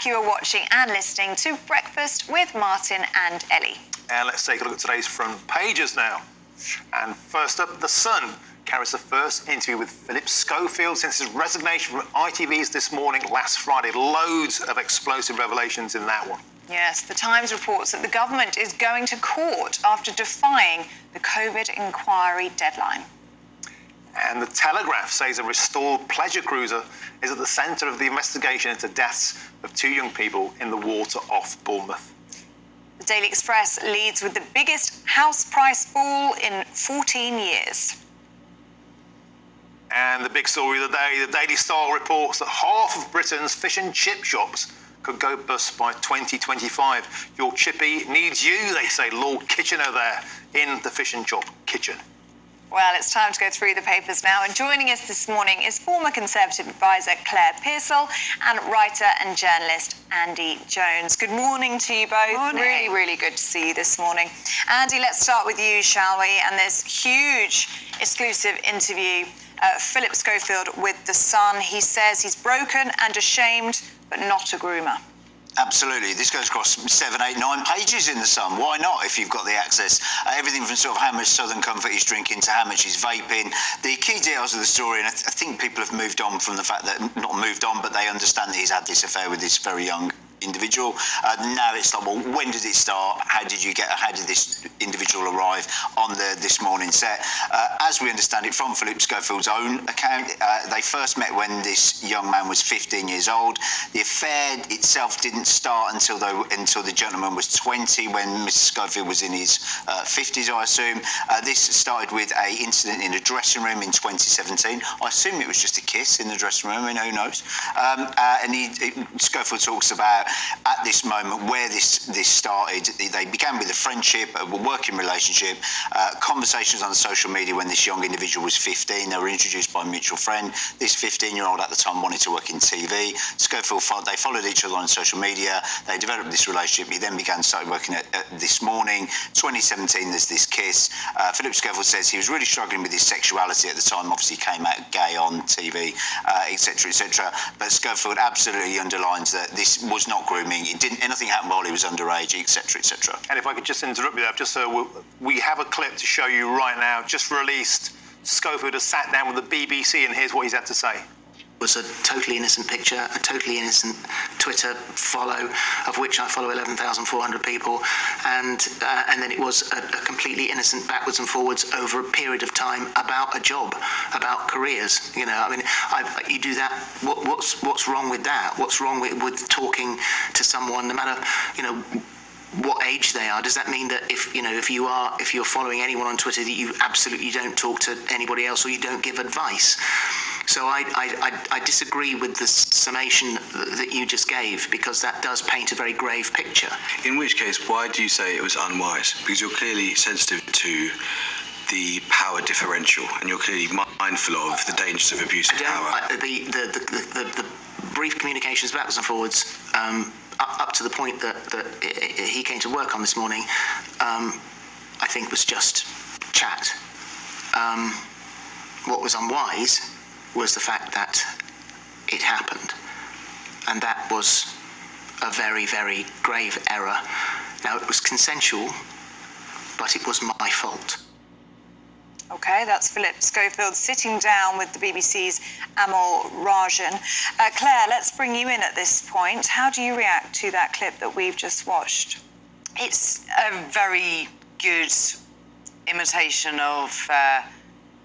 You are watching and listening to Breakfast with Martin and Ellie. And let's take a look at today's front pages now. And first up, The Sun carries the first interview with Philip Schofield since his resignation from ITV's This Morning last Friday. Loads of explosive revelations in that one. Yes, The Times reports that the government is going to court after defying the COVID inquiry deadline. And The Telegraph says a restored pleasure cruiser is at the centre of the investigation into deaths of 2 young people in the water off Bournemouth. The Daily Express leads with the biggest house price fall in 14 years. And the big story of the day, the Daily Star reports that half of Britain's fish and chip shops could go bust by 2025. Your chippy needs you, they say. Lord Kitchener there in the fish and chop kitchen. Well, it's time to go through the papers now. And joining us this morning is former Conservative advisor Claire Pearsall and writer and journalist Andy Jones. Good morning to you both. Morning. Really, really good to see you this morning. Andy, let's start with you, shall we? And this huge exclusive interview, Philip Schofield with The Sun. He says he's broken and ashamed, but not a groomer. Absolutely. This goes across 7, 8, 9 pages in The Sun. Why not, if you've got the access? Everything from sort of how much Southern Comfort he's drinking to how much he's vaping. The key details of the story, and I think people have moved on from the fact that, not moved on, but they understand that he's had this affair with this very young individual. Now it's like, well, when did it start? How did this individual arrive on the This Morning set? As we understand it from Philip Schofield's own account, they first met when this young man was 15 years old. The affair itself didn't start until the gentleman was 20, when Mr. Schofield was in his 50s, I assume. This started with an incident in a dressing room in 2017. I assume it was just a kiss in the dressing room, and who knows? Schofield talks about at this moment where this started. They began with a friendship, a working relationship, conversations on social media when this young individual was 15. They were introduced by a mutual friend. This 15-year-old at the time wanted to work in TV. They followed each other on social media. They developed this relationship. He then started working at This Morning. 2017, there's this kiss. Philip Schofield says he was really struggling with his sexuality at the time. Obviously, he came out gay on TV, etc., etc. But Schofield absolutely underlines that this was not grooming. Anything happened while he was underage, etc., etc. And if I could just interrupt you there, just so we have a clip to show you right now, just released. Schofield has sat down with the BBC, and here's what he's had to say. Was a totally innocent picture, a totally innocent Twitter follow, of which I follow 11,400 people, and then it was a completely innocent backwards and forwards over a period of time about a job, about careers. You know, I mean, you do that. What's wrong with that? What's wrong with talking to someone, no matter, you know, what age they are? Does that mean that if you're following anyone on Twitter that you absolutely don't talk to anybody else, or you don't give advice? So I disagree with the summation that you just gave, because that does paint a very grave picture. In which case, why do you say it was unwise? Because you're clearly sensitive to the power differential, and you're clearly mindful of the dangers of abuse of power. The brief communications backwards and forwards, up to the point that he came to work on This Morning, I think was just chat. What was unwise was the fact that it happened, and that was a very, very grave error. Now, it was consensual, but it was my fault. Okay, that's Philip Schofield sitting down with the BBC's Amal Rajan. Claire, let's bring you in at this point. How do you react to that clip that we've just watched? It's a very good imitation of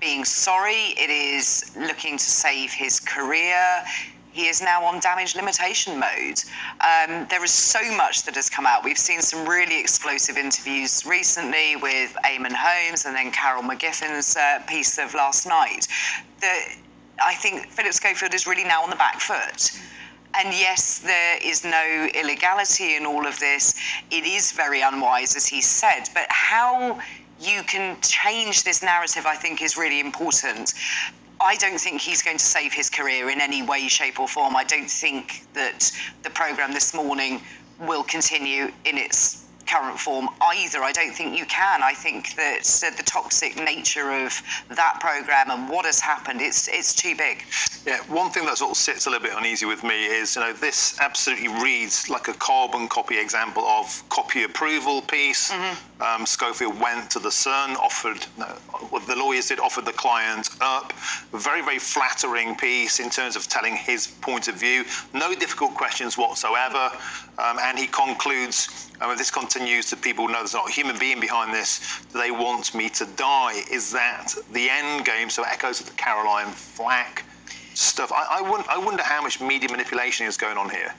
being sorry. It is looking to save his career. He is now on damage limitation mode. There is so much that has come out. We've seen some really explosive interviews recently with Eamon Holmes and then Carol McGiffin's piece of last night. I think Philip Schofield is really now on the back foot. And yes, there is no illegality in all of this. It is very unwise, as he said, but how you can change this narrative, I think, is really important. I don't think he's going to save his career in any way, shape or form. I don't think that the programme This Morning will continue in its current form either. I don't think you can. I think that the toxic nature of that programme and what has happened, it's too big. Yeah, one thing that sort of sits a little bit uneasy with me is, this absolutely reads like a carbon copy example of copy approval piece. Schofield went to the Sun, what the lawyers did, offered the client up. Very, very flattering piece in terms of telling his point of view. No difficult questions whatsoever. And he concludes, if this continues, that people know there's not a human being behind this, they want me to die. Is that the end game? So it echoes of the Caroline Flack stuff. I wonder how much media manipulation is going on here.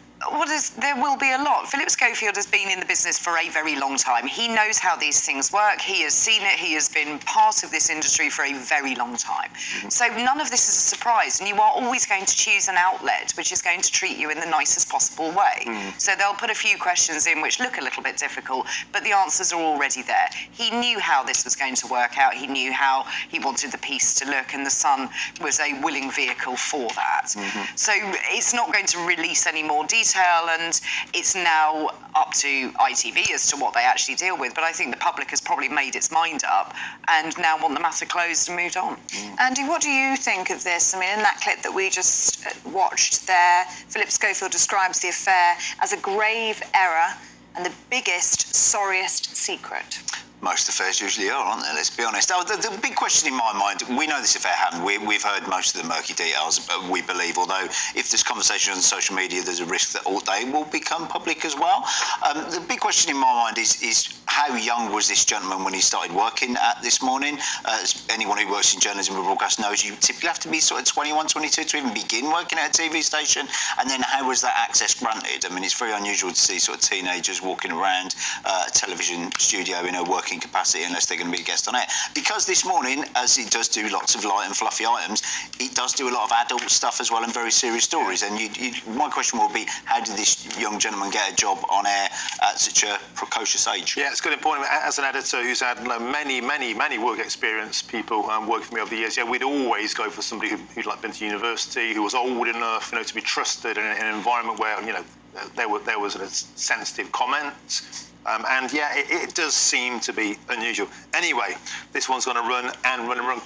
There will be a lot. Philip Schofield has been in the business for a very long time. He knows how these things work. He has seen it. He has been part of this industry for a very long time. So none of this is a surprise. And you are always going to choose an outlet which is going to treat you in the nicest possible way. So they'll put a few questions in which look a little bit difficult, but the answers are already there. He knew how this was going to work out. He knew how he wanted the piece to look, and the Sun was a willing vehicle for that. So it's not going to release any more detail, and it's now up to ITV as to what they actually deal with. But I think the public has probably made its mind up and now want the matter closed and moved on. Andy, what do you think of this? I mean, in that clip that we just watched there, Philip Schofield describes the affair as a grave error and the biggest, sorriest secret. Most affairs usually are, aren't they? Let's be honest. The big question in my mind, we know this affair happened. We've heard most of the murky details, but we believe, although if there's conversation on social media, there's a risk that all they will become public as well. The big question in my mind is how young was this gentleman when he started working at This Morning? As anyone who works in journalism or broadcast knows, you typically have to be sort of 21, 22 to even begin working at a TV station. And then how was that access granted? I mean, it's very unusual to see sort of teenagers walking around a television studio in a working capacity unless they're going to be a guest on it. Because This Morning, as it does do lots of light and fluffy items, it does do a lot of adult stuff as well and very serious stories. And my question will be, how did this young gentleman get a job on air at such a precocious age? Yeah, it's a good point. As an editor who's had many work experience people working for me over the years, we'd always go for somebody who'd like been to university, who was old enough, to be trusted in an environment where, there was a sensitive comments. It does seem to be unusual. Anyway, this one's going to run.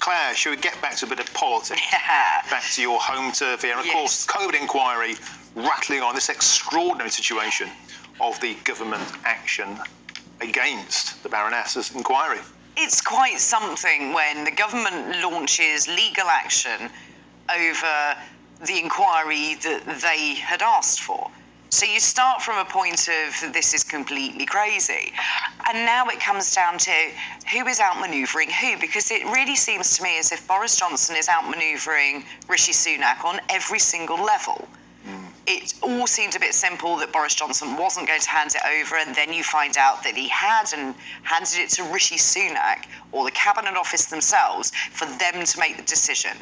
Claire, shall we get back to a bit of politics? Yeah. Back to your home turf here. And of course, COVID inquiry rattling on, this extraordinary situation of the government action against the Baroness's inquiry. It's quite something when the government launches legal action over the inquiry that they had asked for. So you start from a point of this is completely crazy. And now it comes down to who is outmanoeuvring who, because it really seems to me as if Boris Johnson is outmanoeuvring Rishi Sunak on every single level. It all seemed a bit simple that Boris Johnson wasn't going to hand it over, and then you find out that he had and handed it to Rishi Sunak or the Cabinet Office themselves for them to make the decision.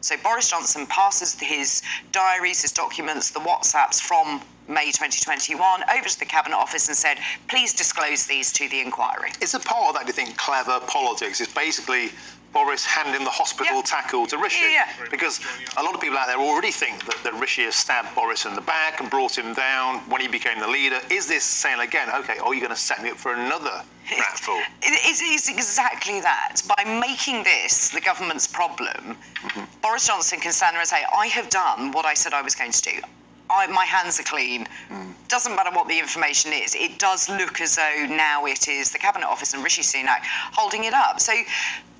So Boris Johnson passes his diaries, his documents, the WhatsApps from May 2021 over to the Cabinet Office and said, please disclose these to the inquiry. Is a part of that, do you think, clever politics? It's basically Boris handing the hospital tackle to Rishi. Because a lot of people out there already think that Rishi has stabbed Boris in the back and brought him down when he became the leader. Is this saying again, OK, are you going to set me up for another ratful? It's exactly that. By making this the government's problem, Boris Johnson can stand there and say, I have done what I said I was going to do. My hands are clean. Doesn't matter what the information is. It does look as though now it is the Cabinet Office and Rishi Sunak holding it up. So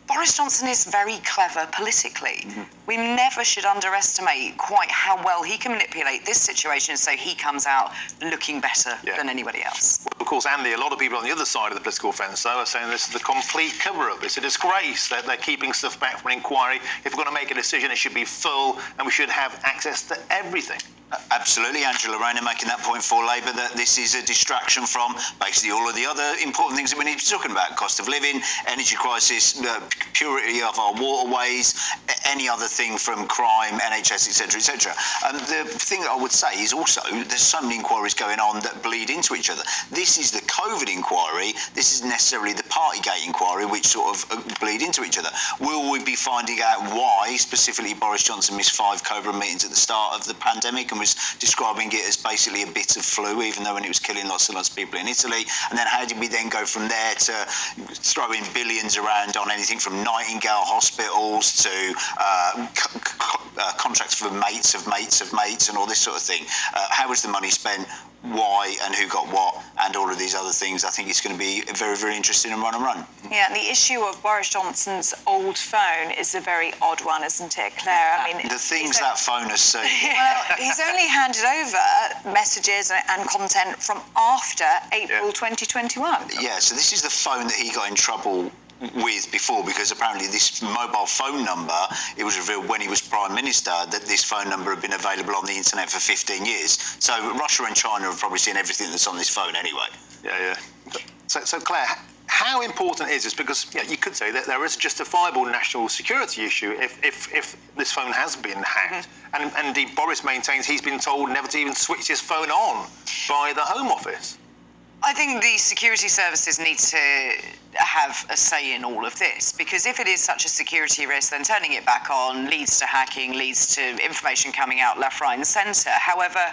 Boris Johnson is very clever politically. We never should underestimate quite how well he can manipulate this situation so he comes out looking better than anybody else. Well, of course, Andy, a lot of people on the other side of the political fence, though, are saying this is the complete cover-up. It's a disgrace that they're keeping stuff back from an inquiry. If we're going to make a decision, it should be full, and we should have access to everything. Absolutely. Angela Rayner making that point for Labour, that this is a distraction from basically all of the other important things that we need to be talking about. Cost of living, energy crisis, purity of our waterways, any other thing from crime, NHS, etc., etc. The thing that I would say is also there's so many inquiries going on that bleed into each other. This is the COVID inquiry. This isn't necessarily the Partygate inquiry, which sort of bleed into each other. Will we be finding out why specifically Boris Johnson missed 5 Cobra meetings at the start of the pandemic and was describing it as basically a bit of flu, even though when it was killing lots and lots of people in Italy? And then how did we then go from there to throwing billions around on anything from Nightingale hospitals to contracts for mates of mates of mates and all this sort of thing? How was the money spent? Why and who got what, and all of these other things? I think it's going to be very, very interesting and run. Yeah, and the issue of Boris Johnson's old phone is a very odd one, isn't it, Claire? I mean, the things that phone has seen. Well, he's only handed over messages and content from after April 2021. Yeah, so this is the phone that he got in trouble with before, because apparently this mobile phone number, it was revealed when he was Prime Minister that this phone number had been available on the internet for 15 years. So Russia and China have probably seen everything that's on this phone anyway. Yeah. So Claire, how important is this? Because you could say that there is a justifiable national security issue if this phone has been hacked. And indeed, Boris maintains he's been told never to even switch his phone on by the Home Office. I think the security services need to have a say in all of this, because if it is such a security risk, then turning it back on leads to hacking, leads to information coming out left, right and centre. However,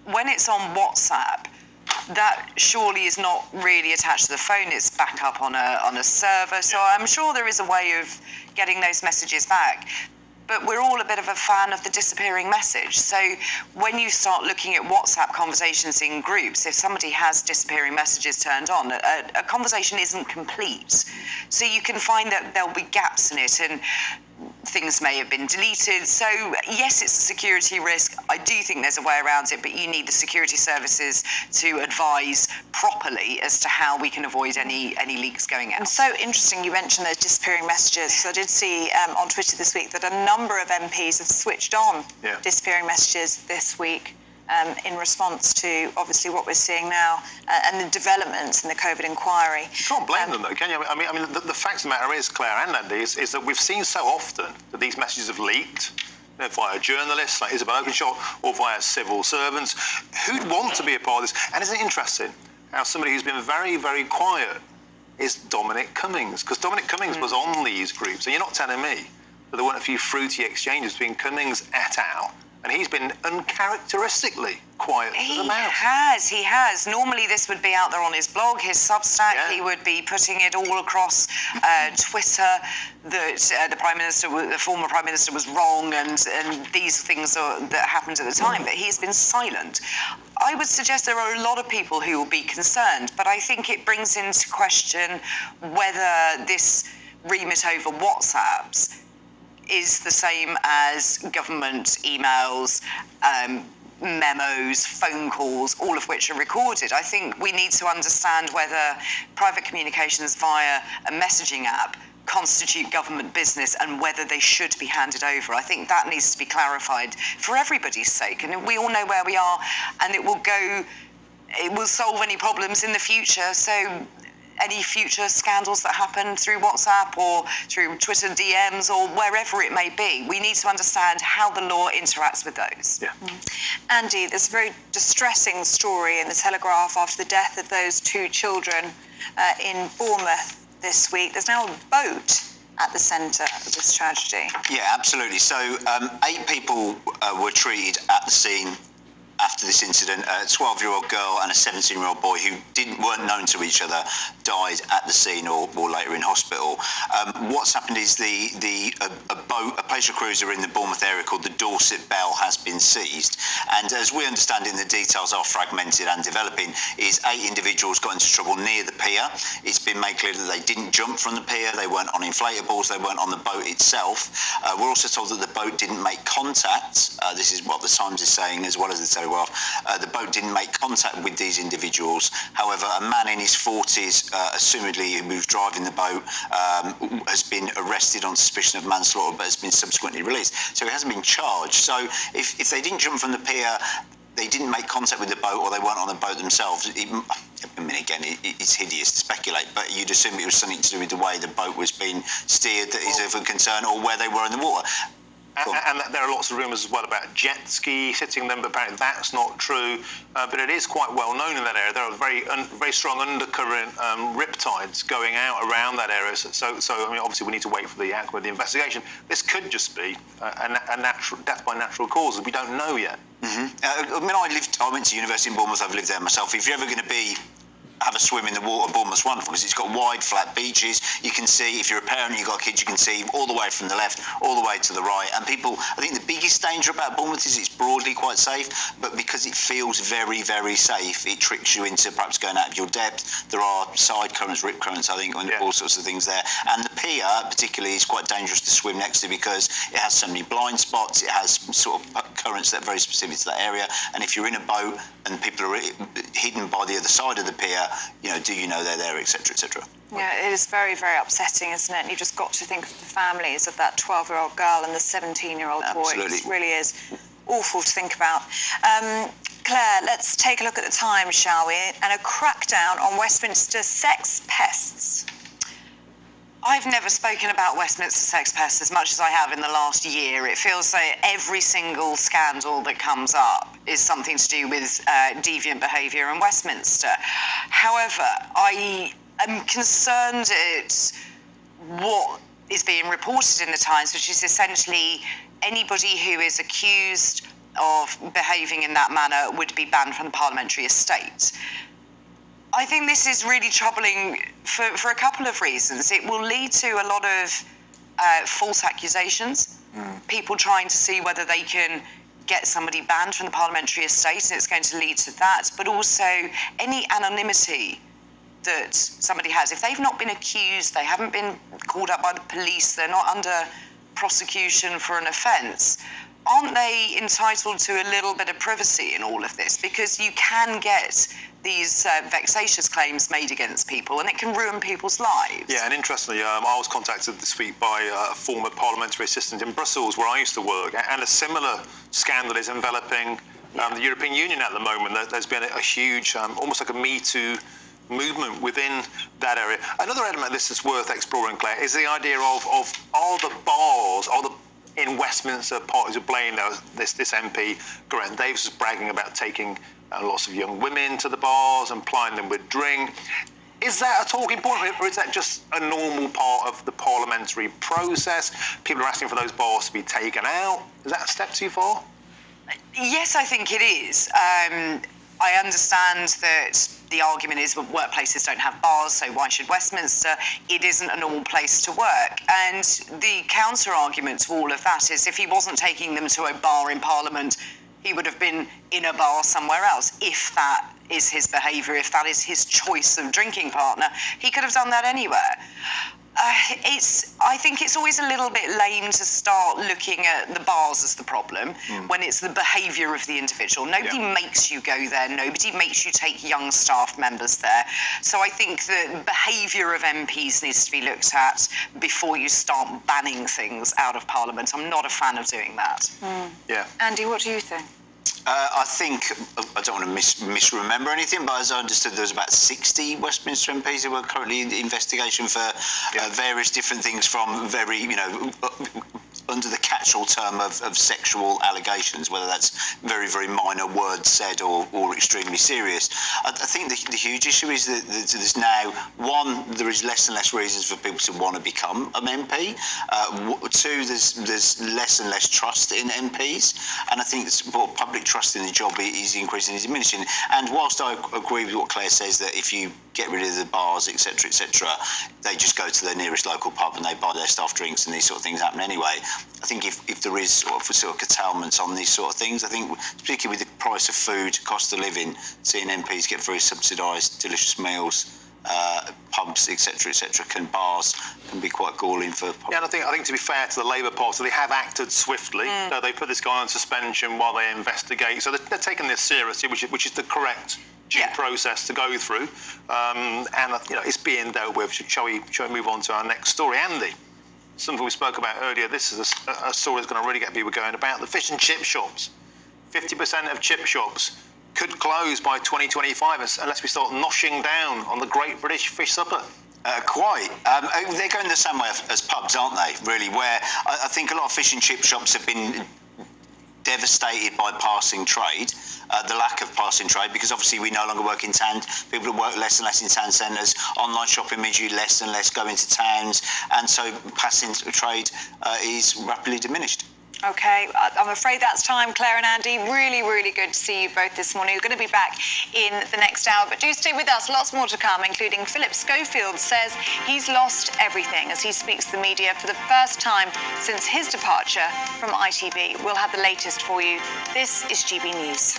when it's on WhatsApp, that surely is not really attached to the phone. It's back up on a server. So I'm sure there is a way of getting those messages back. But we're all a bit of a fan of the disappearing message. So when you start looking at WhatsApp conversations in groups, if somebody has disappearing messages turned on, a conversation isn't complete. So you can find that there'll be gaps in it and things may have been deleted. So yes, it's a security risk. I do think there's a way around it, but you need the security services to advise properly as to how we can avoid any leaks going out. And so interesting you mentioned those disappearing messages. So I did see on Twitter this week that a number of MPs have switched on disappearing messages this week in response to obviously what we're seeing now and the developments in the COVID inquiry. You can't blame them though, can you? I mean, the fact of the matter is, Claire and Andy, is that we've seen so often that these messages have leaked via journalists like Isabel Oakenshaw or via civil servants. Who'd want to be a part of this? And isn't it interesting how somebody who's been very, very quiet is Dominic Cummings? Because Dominic Cummings was on these groups, and you're not telling me that there weren't a few fruity exchanges between Cummings et al. And he's been uncharacteristically quiet as a mouse. He has. Normally this would be out there on his blog, his Substack. Yeah. He would be putting it all across Twitter that the former Prime Minister was wrong and these things that happened at the time. But he's been silent. I would suggest there are a lot of people who will be concerned, but I think it brings into question whether this remit over WhatsApps is the same as government emails, memos, phone calls, all of which are recorded. I think we need to understand whether private communications via a messaging app constitute government business and whether they should be handed over. I think that needs to be clarified for everybody's sake. And we all know where we are, and it will solve any problems in the future. So any future scandals that happen through WhatsApp or through Twitter DMs or wherever it may be, we need to understand how the law interacts with those. Yeah. Andy, there's a very distressing story in the Telegraph after the death of those 2 children in Bournemouth this week. There's now a boat at the centre of this tragedy. Yeah, absolutely. So 8 people were treated at the scene after this incident. A 12-year-old girl and a 17-year-old boy who weren't known to each other died at the scene or later in hospital. What's happened is a boat, a pleasure cruiser in the Bournemouth area called the Dorset Belle has been seized. And as we understand it, and the details are fragmented and developing, is 8 individuals got into trouble near the pier. It's been made clear that they didn't jump from the pier, they weren't on inflatables, they weren't on the boat itself. We're also told that the boat didn't make contact. This is what the Times is saying, as well as the Telegraph. The boat didn't make contact with these individuals. However, a man in his 40s, assumedly who was driving the boat, has been arrested on suspicion of manslaughter, but has been subsequently released. So he hasn't been charged. So if they didn't jump from the pier, they didn't make contact with the boat or they weren't on the boat themselves. It's hideous to speculate, but you'd assume it was something to do with the way the boat was being steered that is of a concern, or where they were in the water. And there are lots of rumours as well about jet ski hitting them, but apparently that's not true. But it is quite well known in that area. There are very strong undercurrent riptides going out around that area. So I mean, obviously we need to wait for the outcome of the investigation. This could just be a natural death by natural causes. We don't know yet. I went to university in Bournemouth. I've lived there myself. If you're ever going to have a swim in the water, Bournemouth's wonderful because it's got wide, flat beaches. You can see, if you're a parent, you've got kids, you can see all the way from the left, all the way to the right. And people, I think the biggest danger about Bournemouth is it's broadly quite safe, but because it feels very, very safe, it tricks you into perhaps going out of your depth. There are side currents, rip currents, I think, and all sorts of things there. And the pier, particularly, is quite dangerous to swim next to because it has so many blind spots. It has sort of currents that are very specific to that area. And if you're in a boat and people are hidden by the other side of the pier, do you know they're there, etc., etc. Yeah, it is very, very upsetting, isn't it? And you've just got to think of the families of that 12-year-old girl and the 17-year-old boy. It really is awful to think about. Claire, let's take a look at the Times, shall we? And a crackdown on Westminster sex pests. I've never spoken about Westminster sex pests as much as I have in the last year. It feels like every single scandal that comes up is something to do with deviant behaviour in Westminster. However, I am concerned at what is being reported in the Times, which is essentially anybody who is accused of behaving in that manner would be banned from the parliamentary estate. I think this is really troubling for a couple of reasons. It will lead to a lot of false accusations, people trying to see whether they can get somebody banned from the parliamentary estate, and it's going to lead to that, but also any anonymity that somebody has. If they've not been accused, they haven't been called up by the police, they're not under prosecution for an offence, aren't they entitled to a little bit of privacy in all of this? Because you can get these vexatious claims made against people, and it can ruin people's lives. Yeah, and interestingly, I was contacted this week by a former parliamentary assistant in Brussels, where I used to work, and a similar scandal is enveloping the European Union at the moment. There's been a huge, almost like a Me Too movement within that area. Another element of this is worth exploring, Claire, is the idea of are the bars, in Westminster parties to blame? This MP, Grant Davis, was bragging about taking lots of young women to the bars and plying them with drink. Is that a talking point, or is that just a normal part of the parliamentary process? People are asking for those bars to be taken out. Is that a step too far? Yes, I think it is. I understand that the argument is that workplaces don't have bars, so why should Westminster? It isn't a normal place to work. And the counter-argument to all of that is if he wasn't taking them to a bar in Parliament, he would have been in a bar somewhere else. If that is his behaviour, if that is his choice of drinking partner, he could have done that anywhere. I think it's always a little bit lame to start looking at the bars as the problem when it's the behaviour of the individual. Nobody makes you go there. Nobody makes you take young staff members there. So I think the behaviour of MPs needs to be looked at before you start banning things out of Parliament. I'm not a fan of doing that. Yeah. Andy, what do you think? I think, I don't want to misremember anything, but as I understood, there was about 60 Westminster MPs who were currently in investigation for various different things, from very, under the catch-all term of sexual allegations, whether that's very, very minor words said or extremely serious. I think the huge issue is that there's now, one, there is less and less reasons for people to want to become an MP. Two, there's less and less trust in MPs, and I think public trust in the job is increasing and diminishing. And whilst I agree with what Claire says, that if you get rid of the bars, etc., they just go to their nearest local pub and they buy their staff drinks, and these sort of things happen anyway. I think if there is sort of curtailment on these sort of things, I think particularly with the price of food, cost of living, seeing MPs get very subsidised, delicious meals, pubs, etc., bars can be quite galling for. Yeah, and I think to be fair to the Labour Party, they have acted swiftly. They put this guy on suspension while they investigate, so they're taking this seriously, which is the correct due process to go through, and it's being dealt with. Shall we move on to our next story, Andy? Something we spoke about earlier. This is a story that's going to really get people going about the fish and chip shops. 50% of chip shops could close by 2025 unless we start noshing down on the Great British Fish Supper. Quite. They're going the same way as pubs, aren't they, really, where I think a lot of fish and chip shops have been devastated by passing trade, the lack of passing trade, because obviously we no longer work in town. People work less and less in town centres. Online shopping means you less and less go into towns, and so passing trade is rapidly diminished. Okay, I'm afraid that's time, Claire and Andy. Really, really good to see you both this morning. You're going to be back in the next hour, but do stay with us. Lots more to come, including Philip Schofield says he's lost everything as he speaks to the media for the first time since his departure from ITV. We'll have the latest for you. This is GB News.